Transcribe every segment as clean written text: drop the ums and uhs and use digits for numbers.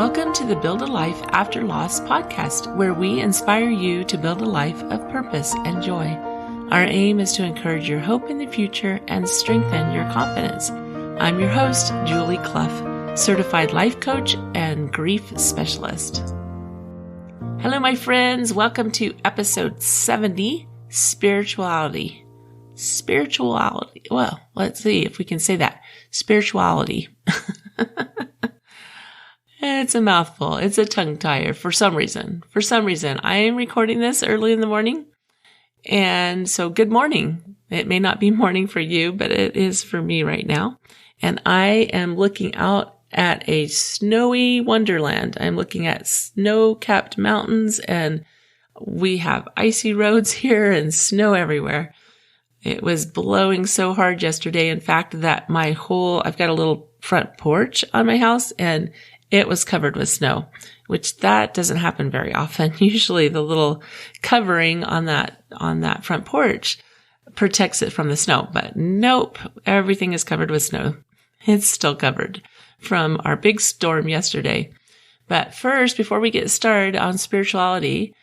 Welcome to the Build a Life After Loss podcast, where we inspire you to build a life of purpose and joy. Our aim is to encourage your hope in the future and strengthen your confidence. I'm your host, Julie Clough, certified life coach and grief specialist. Hello, my friends. Welcome to episode 70, Spirituality. Spirituality. Well, let's see if we can say that. Spirituality. It's a mouthful. It's a tongue tire for some reason. I am recording this early in the morning. And so good morning. It may not be morning for you, but it is for me right now. And I am looking out at a snowy wonderland. I'm looking at snow-capped mountains, and we have icy roads here and snow everywhere. It was blowing so hard yesterday, in fact, that I've got a little front porch on my house, and it was covered with snow, which that doesn't happen very often. Usually the little covering on that front porch protects it from the snow, but nope, everything is covered with snow. It's still covered from our big storm yesterday. But first, before we get started on spirituality,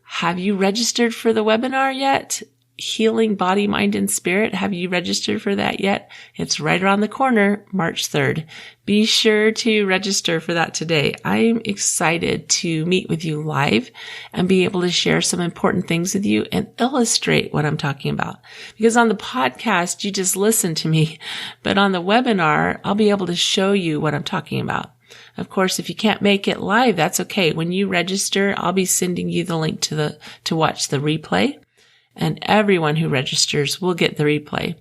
have you registered for the webinar yet? Healing Body, Mind, and Spirit. Have you registered for that yet? It's right around the corner, March 3rd. Be sure to register for that today. I'm excited to meet with you live and be able to share some important things with you and illustrate what I'm talking about. Because on the podcast, you just listen to me, but on the webinar, I'll be able to show you what I'm talking about. Of course, if you can't make it live, that's okay. When you register, I'll be sending you the link to watch the replay. And everyone who registers will get the replay.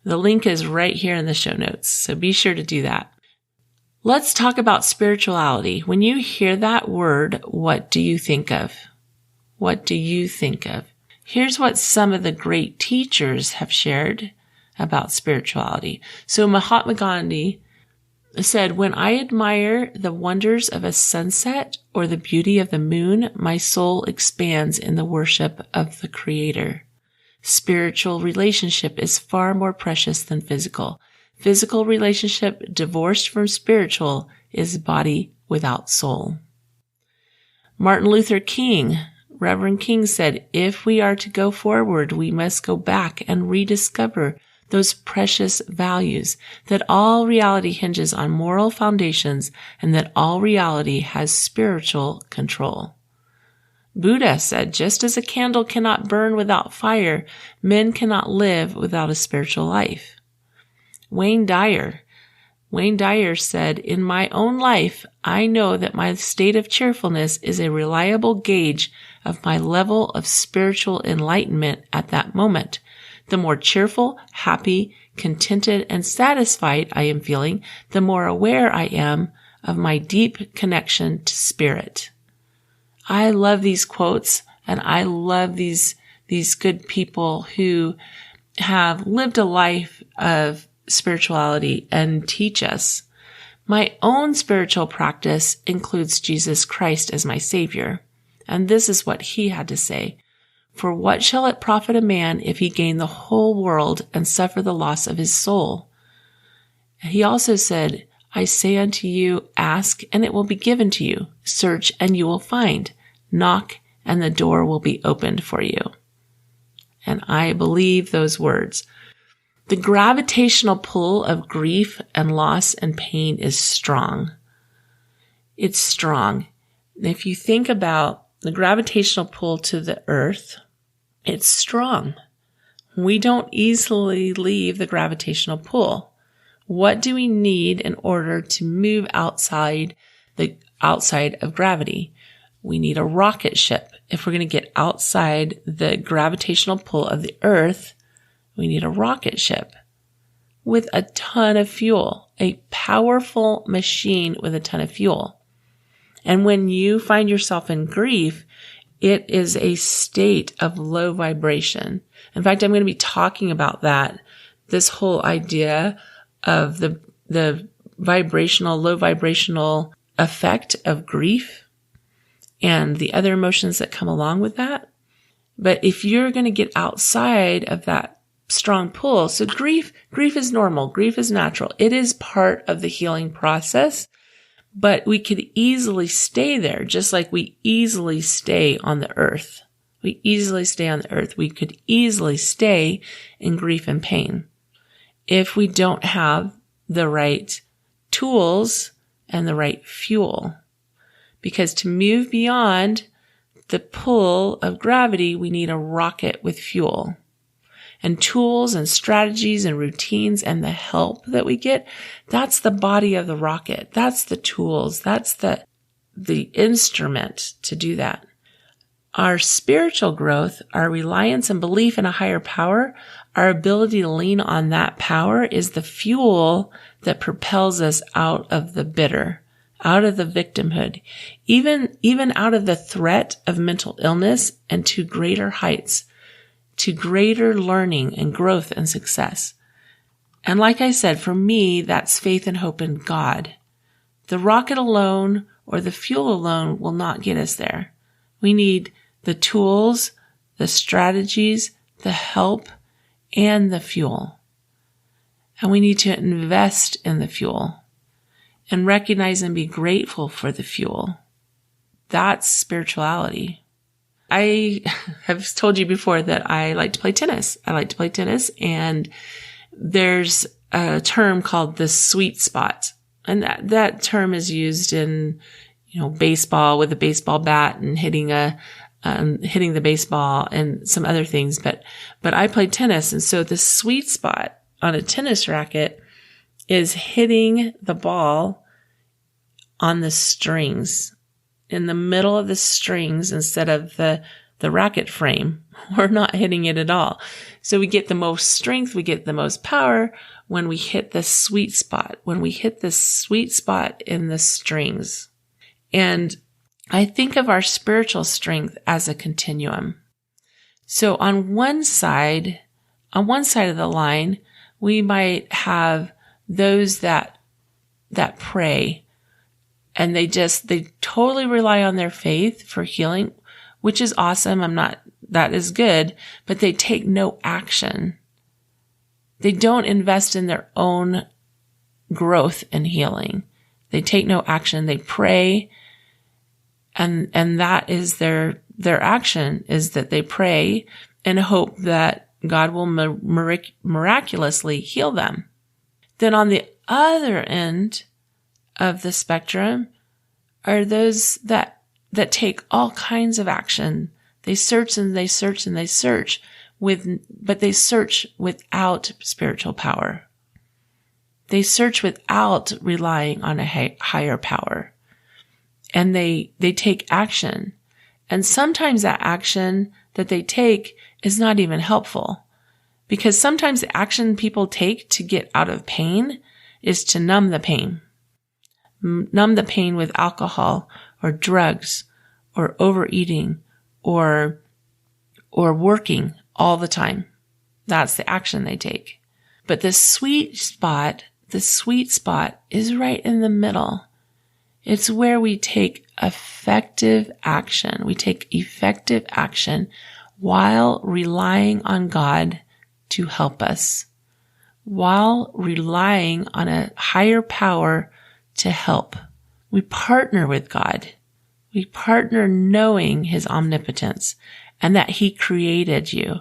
The link is right here in the show notes, so be sure to do that. Let's talk about spirituality. When you hear that word, what do you think of? What do you think of? Here's what some of the great teachers have shared about spirituality. So Mahatma Gandhi said, "When I admire the wonders of a sunset or the beauty of the moon, my soul expands in the worship of the Creator. Spiritual relationship is far more precious than physical. Physical relationship divorced from spiritual is body without soul." Martin Luther King, Reverend King, said, "If we are to go forward, we must go back and rediscover those precious values, that all reality hinges on moral foundations and that all reality has spiritual control." Buddha said, "Just as a candle cannot burn without fire, men cannot live without a spiritual life." Wayne Dyer said, "In my own life, I know that my state of cheerfulness is a reliable gauge of my level of spiritual enlightenment at that moment. The more cheerful, happy, contented, and satisfied I am feeling, the more aware I am of my deep connection to spirit." I love these quotes, and I love these good people who have lived a life of spirituality and teach us. My own spiritual practice includes Jesus Christ as my Savior, and this is what he had to say. "For what shall it profit a man if he gain the whole world and suffer the loss of his soul?" He also said, "I say unto you, ask and it will be given to you. Search and you will find. Knock and the door will be opened for you." And I believe those words. The gravitational pull of grief and loss and pain is strong. It's strong. If you think about the gravitational pull to the earth, it's strong. We don't easily leave the gravitational pull. What do we need in order to move outside of gravity? We need a rocket ship. If we're going to get outside the gravitational pull of the earth, we need a rocket ship with a ton of fuel, a powerful machine with a ton of fuel. And when you find yourself in grief, it is a state of low vibration. In fact, I'm going to be talking about that, this whole idea of the low vibrational effect of grief and the other emotions that come along with that. But if you're going to get outside of that strong pull, so grief is normal. Grief is natural. It is part of the healing process. But we could easily stay there, just like we easily stay on the earth. We easily stay on the earth. We could easily stay in grief and pain if we don't have the right tools and the right fuel. Because to move beyond the pull of gravity, we need a rocket with fuel. And tools and strategies and routines and the help that we get, that's the body of the rocket. That's the tools. That's the instrument to do that. Our spiritual growth, our reliance and belief in a higher power, our ability to lean on that power is the fuel that propels us out of the bitter, out of the victimhood, even out of the threat of mental illness and to greater heights, to greater learning and growth and success. And like I said, for me, that's faith and hope in God. The rocket alone or the fuel alone will not get us there. We need the tools, the strategies, the help, and the fuel. And we need to invest in the fuel and recognize and be grateful for the fuel. That's spirituality. I have told you before that I like to play tennis. And there's a term called the sweet spot. And that term is used in, baseball with a baseball bat and hitting the baseball and some other things. But I play tennis. And so the sweet spot on a tennis racket is hitting the ball on the strings, in the middle of the strings instead of the racket frame. We're not hitting it at all. So we get the most strength, we get the most power when we hit the sweet spot, in the strings. And I think of our spiritual strength as a continuum. So on one side of the line, we might have those that pray, and they totally rely on their faith for healing, which is awesome. That is good, but they take no action. They don't invest in their own growth and healing. They take no action. They pray, and that is their action, is that they pray and hope that God will miraculously heal them. Then on the other end of the spectrum are those that take all kinds of action. They search and they search and they search but they search without spiritual power. They search without relying on a higher power. And they take action. And sometimes that action that they take is not even helpful, because sometimes the action people take to get out of pain is to numb the pain. Numb the pain with alcohol or drugs or overeating or working all the time. That's the action they take. But the sweet spot is right in the middle. It's where we take effective action. We take effective action while relying on God to help us, while relying on a higher power to help. We partner with God. We partner knowing His omnipotence and that He created you.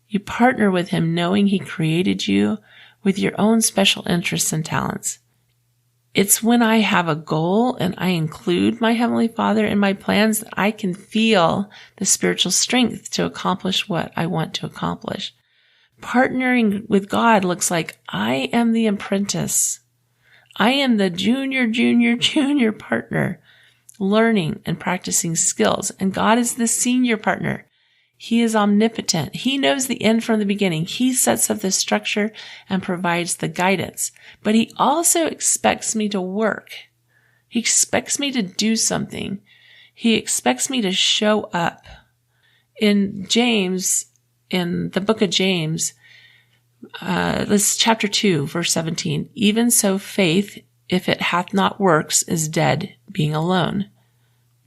You partner with Him knowing He created you with your own special interests and talents. It's when I have a goal and I include my Heavenly Father in my plans that I can feel the spiritual strength to accomplish what I want to accomplish. Partnering with God looks like I am the apprentice. I am the junior partner, learning and practicing skills. And God is the senior partner. He is omnipotent. He knows the end from the beginning. He sets up the structure and provides the guidance. But He also expects me to work. He expects me to do something. He expects me to show up. In the book of James, this is chapter 2, verse 17. Even so, faith, if it hath not works, is dead, being alone.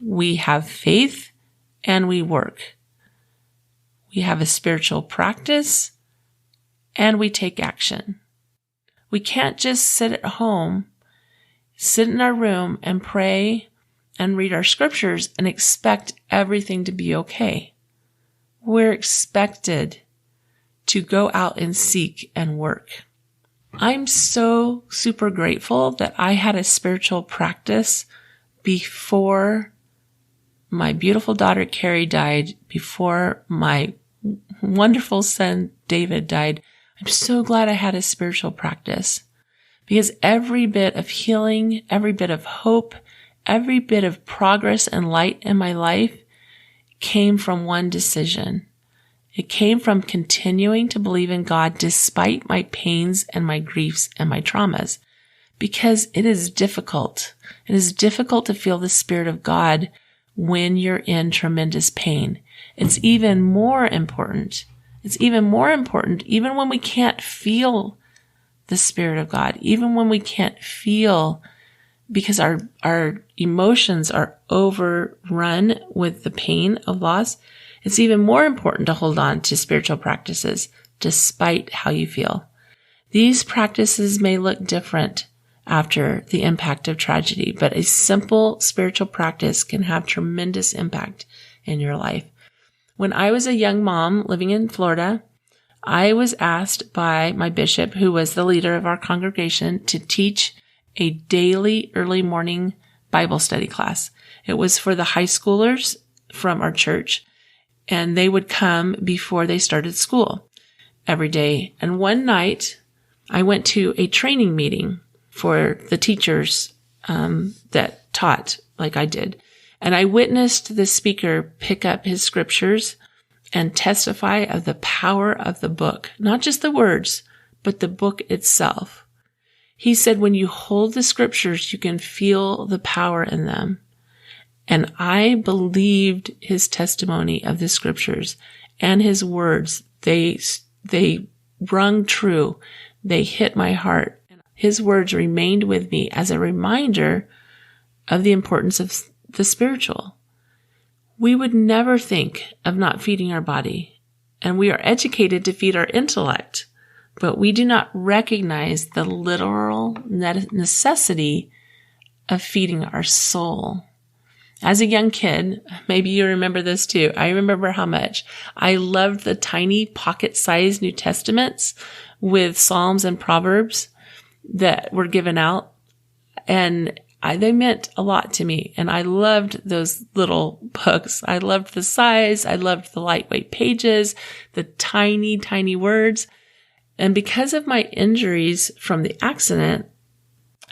We have faith and we work. We have a spiritual practice and we take action. We can't just sit at home sit in our room and pray and read our scriptures and expect everything to be okay. We're expected to go out and seek and work. I'm so super grateful that I had a spiritual practice before my beautiful daughter Carrie died, before my wonderful son David died. I'm so glad I had a spiritual practice, because every bit of healing, every bit of hope, every bit of progress and light in my life came from one decision. It came from continuing to believe in God despite my pains and my griefs and my traumas, because it is difficult. It is difficult to feel the Spirit of God when you're in tremendous pain. It's even more important. Even when we can't feel the Spirit of God, even when we can't feel, because our emotions are overrun with the pain of loss. It's even more important to hold on to spiritual practices despite how you feel. These practices may look different after the impact of tragedy, but a simple spiritual practice can have tremendous impact in your life. When I was a young mom living in Florida, I was asked by my bishop, who was the leader of our congregation, to teach a daily early morning Bible study class. It was for the high schoolers from our church, and they would come before they started school every day. And one night I went to a training meeting for the teachers that taught like I did. And I witnessed the speaker pick up his scriptures and testify of the power of the book, not just the words, but the book itself. He said, when you hold the scriptures, you can feel the power in them. And I believed his testimony of the scriptures and his words. They rung true. They hit my heart. His words remained with me as a reminder of the importance of the spiritual. We would never think of not feeding our body, and we are educated to feed our intellect, but we do not recognize the literal necessity of feeding our soul. As a young kid, maybe you remember this too. I remember how much I loved the tiny pocket-sized New Testaments with Psalms and Proverbs that were given out. And they meant a lot to me. And I loved those little books. I loved the size. I loved the lightweight pages, the tiny, tiny words. And because of my injuries from the accident,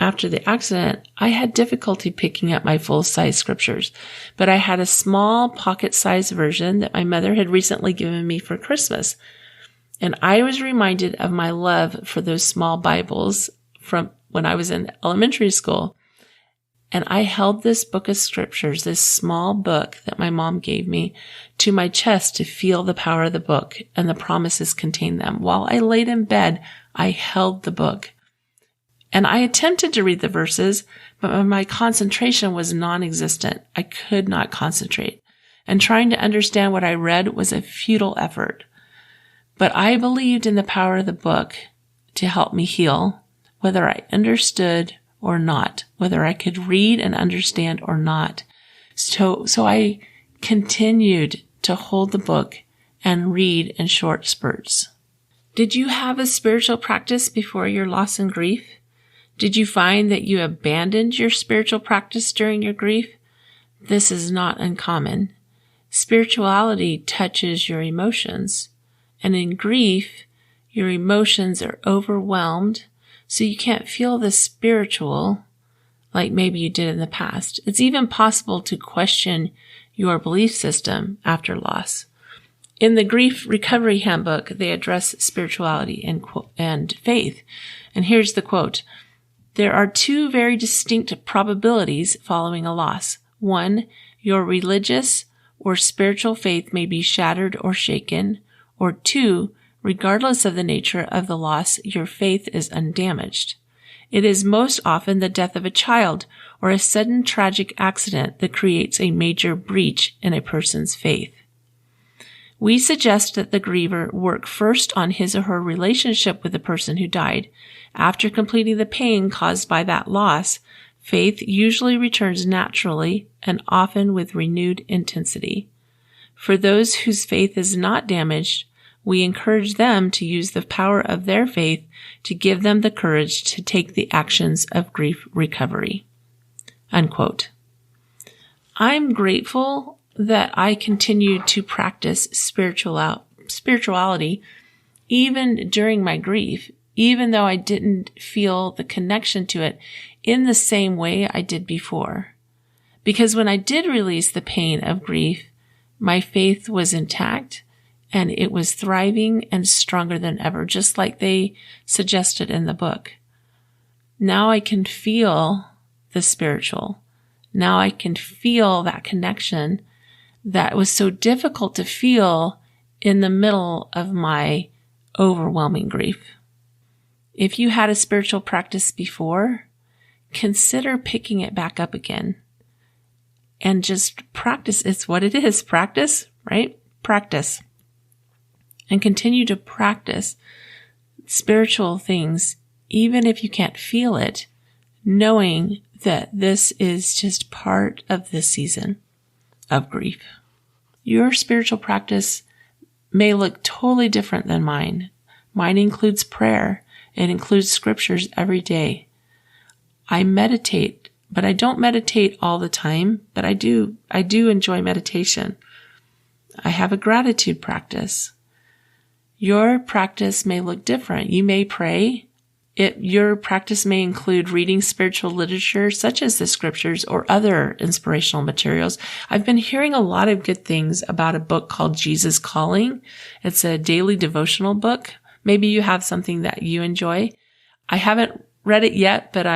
after the accident, I had difficulty picking up my full-size scriptures, but I had a small pocket-sized version that my mother had recently given me for Christmas. And I was reminded of my love for those small Bibles from when I was in elementary school. And I held this book of scriptures, this small book that my mom gave me, to my chest to feel the power of the book and the promises contained them. While I laid in bed, I held the book. And I attempted to read the verses, but my concentration was non-existent. I could not concentrate. And trying to understand what I read was a futile effort. But I believed in the power of the book to help me heal, whether I understood or not, whether I could read and understand or not. So I continued to hold the book and read in short spurts. Did you have a spiritual practice before your loss and grief? Did you find that you abandoned your spiritual practice during your grief? This is not uncommon. Spirituality touches your emotions, and in grief, your emotions are overwhelmed, so you can't feel the spiritual like maybe you did in the past. It's even possible to question your belief system after loss. In the Grief Recovery Handbook, they address spirituality and faith. And here's the quote. There are two very distinct probabilities following a loss. One, your religious or spiritual faith may be shattered or shaken. Or two, regardless of the nature of the loss, your faith is undamaged. It is most often the death of a child or a sudden tragic accident that creates a major breach in a person's faith. We suggest that the griever work first on his or her relationship with the person who died. After completing the pain caused by that loss, Faith usually returns naturally and often with renewed intensity. For those whose faith is not damaged, we encourage them to use the power of their faith to give them the courage to take the actions of grief recovery." Unquote. I'm grateful that I continue to practice spirituality even during my grief, even though I didn't feel the connection to it in the same way I did before. Because when I did release the pain of grief, my faith was intact and it was thriving and stronger than ever, just like they suggested in the book. Now I can feel the spiritual. Now I can feel that connection that was so difficult to feel in the middle of my overwhelming grief. If you had a spiritual practice before, consider picking it back up again and just practice. It's what it is. Practice, right? Practice. And continue to practice spiritual things, even if you can't feel it, knowing that this is just part of the season of grief. Your spiritual practice may look totally different than mine. Mine includes prayer. It includes scriptures every day. I meditate, but I don't meditate all the time, but I do enjoy meditation. I have a gratitude practice. Your practice may look different. You may pray. Your practice may include reading spiritual literature such as the scriptures or other inspirational materials. I've been hearing a lot of good things about a book called Jesus Calling. It's a daily devotional book. Maybe you have something that you enjoy. I haven't read it yet, but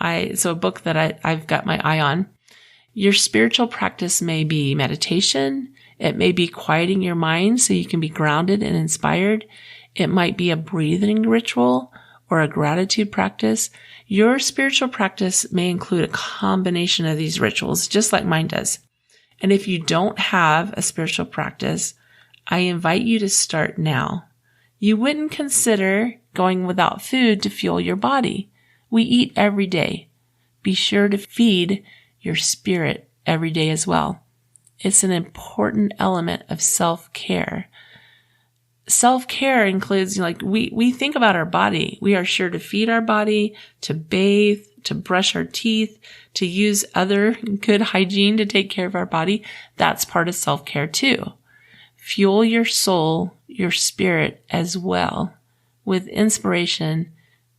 it's a book that I've got my eye on. Your spiritual practice may be meditation. It may be quieting your mind so you can be grounded and inspired. It might be a breathing ritual or a gratitude practice. Your spiritual practice may include a combination of these rituals, just like mine does. And if you don't have a spiritual practice, I invite you to start now. You wouldn't consider going without food to fuel your body. We eat every day. Be sure to feed your spirit every day as well. It's an important element of self-care. Self-care includes, we think about our body. We are sure to feed our body, to bathe, to brush our teeth, to use other good hygiene to take care of our body. That's part of self-care too. Fuel your soul, your spirit as well with inspiration,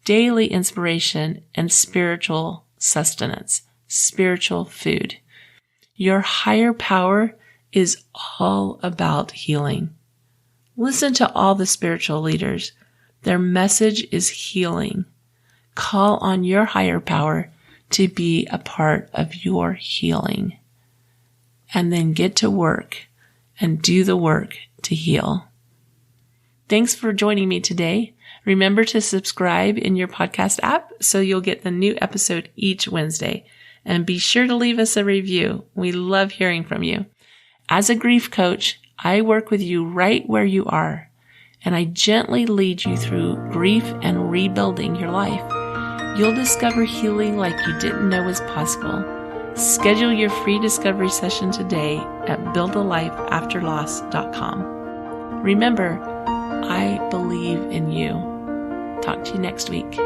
daily inspiration, and spiritual sustenance, spiritual food. Your higher power is all about healing. Listen to all the spiritual leaders. Their message is healing. Call on your higher power to be a part of your healing. And then get to work and do the work to heal. Thanks for joining me today. Remember to subscribe in your podcast app so you'll get the new episode each Wednesday. And be sure to leave us a review. We love hearing from you. As a grief coach, I work with you right where you are, and I gently lead you through grief and rebuilding your life. You'll discover healing like you didn't know was possible. Schedule your free discovery session today at buildalifeafterloss.com. Remember, I believe in you. Talk to you next week.